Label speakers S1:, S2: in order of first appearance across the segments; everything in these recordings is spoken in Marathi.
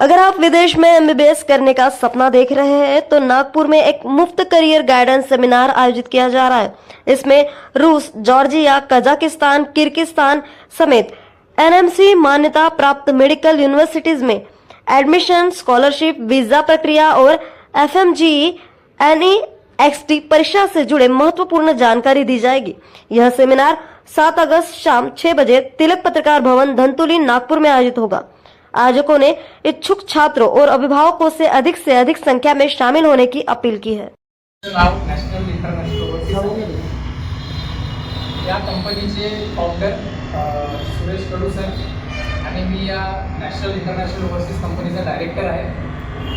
S1: अगर आप विदेश में एमबीबीएस करने का सपना देख रहे हैं तो नागपुर में एक मुफ्त करियर गाइडेंस सेमिनार आयोजित किया जा रहा है। इसमें रूस, जॉर्जिया, कजाकिस्तान, किर्गिस्तान समेत एनएमसी मान्यता प्राप्त मेडिकल यूनिवर्सिटीज में एडमिशन, स्कॉलरशिप, वीजा प्रक्रिया और एफएमजीई एनईएक्सटी परीक्षा से जुड़े महत्वपूर्ण जानकारी दी जाएगी। यह सेमिनार 7 अगस्त शाम 6 बजे तिलक पत्रकार भवन, धंतुली, नागपुर में आयोजित होगा। आयोजकों ने इच्छुक छात्रों और अभिभावकों से अधिक संख्या में शामिल होने की अपील की है।
S2: नाव नॅशनल इंटरनॅशनल ओव्हरसीज या कंपनीचे फाउंडर सुरेश कडू सर आणि मी या नॅशनल इंटरनॅशनल ओव्हरसीज कंपनीचा डायरेक्टर आहे।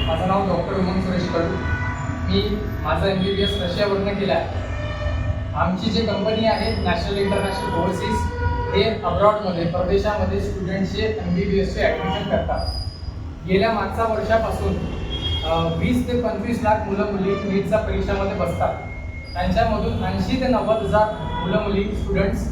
S2: माझं नाव डॉक्टर उमंग सुरेश कडू। मी माझा MBBS रशियावरून केला आहे। आमची जी कंपनी आहे नॅशनल इंटरनॅशनल ओव्हरसीज हे अब्रॉडमध्ये परदेशामध्ये स्टुडंट्सचे MBBSचे ॲडमिशन करतात। गेल्या मागच्या वर्षापासून 20 ते 25 लाख मुलं मुली नीटच्या परीक्षामध्ये बसतात। त्यांच्यामधून 80 ते 90 हजार मुलं मुली स्टुडंट्स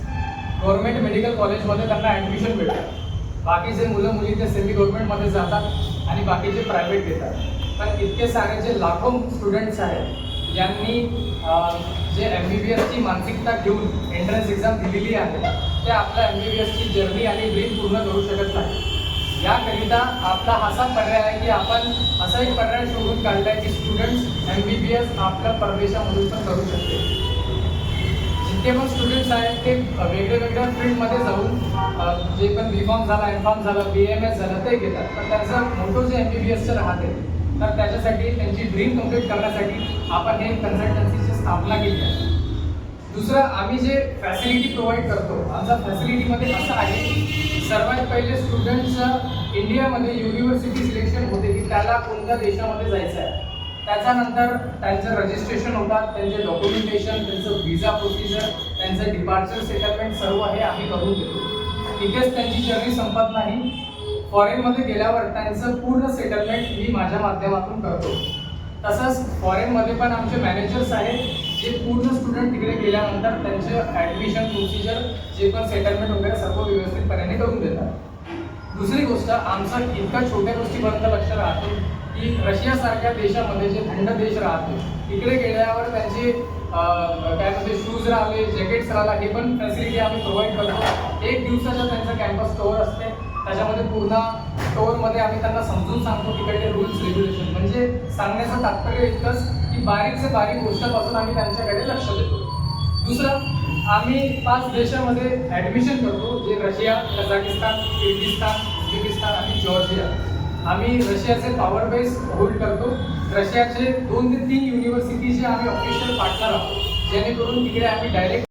S2: गव्हर्नमेंट मेडिकल कॉलेजमध्ये त्यांना ॲडमिशन भेटतात। बाकीचे मुलं मुली ते सेमी गव्हर्नमेंटमध्ये जातात आणि बाकीचे प्रायव्हेट घेतात। पण इतके सारे जे लाखो स्टुडंट्स आहेत ज्यांनी जे MBBSची मानसिकता घेऊन एंट्रन्स एक्झाम दिलेली आहे ते आपल्या MBBSची जर्नी आणि ड्रीम पूर्ण करू शकत नाही। याकरिता आपला असा पर्याय आहे की आपण असा एक पर्याय शोधून काढला आहे की स्टुडंट्स MBBS आपल्या परदेशामधून पण करू शकते। जितके पण स्टुडंट्स आहेत ते वेगवेगळ्या फील्डमध्ये जाऊन जे पण B.Pharm झाला, M.Pharm झालं, BMS झालं ते घेतात। तर त्याचं मोठं जे MBBSचं राहते तर त्याच्यासाठी त्यांची ड्रीम कंप्लीट करण्यासाठी आपण हे कन्सल्टन्सीची स्थापना केली आहे। दुसरं आम्ही जे फॅसिलिटी प्रोव्हाइड करतो आमच्या फॅसिलिटीमध्ये असं आहे की सर्वात पहिले स्टुडंट्सचं इंडियामध्ये युनिव्हर्सिटी सिलेक्शन होते की त्याला कोणत्या देशामध्ये जायचं आहे। त्याच्यानंतर त्यांचं रजिस्ट्रेशन होतात, त्यांचे डॉक्युमेंटेशन, त्यांचं व्हिसा प्रोसिजर, त्यांचं डिपार्चर सेटलमेंट सर्व हे आम्ही करून देतो। इथेच त्यांची जर्नी संपत नाही, फॉरेनमध्ये गेल्यावर त्यांचं पूर्ण सेटलमेंट मी माझ्या माध्यमातून करतो। तसंच फॉरेनमध्ये पण आमचे मॅनेजर्स आहेत जे पूर्ण स्टुडंट तिकडे गेल्यानंतर त्यांचं ॲडमिशन प्रोसिजर जे पण सेटलमेंट वगैरे सर्व व्यवस्थितपणे करून देतात। दुसरी गोष्ट आमचा इतका छोट्या गोष्टीपर्यंत लक्ष राहतो की रशियासारख्या देशामध्ये जे थंड देश राहतो तिकडे गेल्यावर त्यांचे काय म्हणते शूज राहिले, जॅकेट्स राहिला हे पण फॅसिलिटी आम्ही प्रोव्हाइड करतो। 1 दिवसाचा त्यांचा कॅम्पस टूर असते, त्याच्यामध्ये पूर्ण टूरमध्ये आम्ही त्यांना समजून सांगतो तिकडे रूल्स रेग्युलेशन। म्हणजे सांगण्याचं तात्पर्य इतकंच की बारीक से बारीक गोष्टापासून आम्ही त्यांच्याकडे लक्ष देतो। दुसरं आम्ही 5 देशामध्ये ॲडमिशन करतो जे रशिया, कझाकिस्तान, किर्गिस्तान, उझबेकिस्तान आणि जॉर्जिया। आम्ही रशियाचे पॉवर बेस होल्ड करतो। रशियाचे 2 ते 3 युनिव्हर्सिटीचे आम्ही ऑफिशियल पार्टनर आहोत जेणेकरून तिकडे आम्ही डायरेक्ट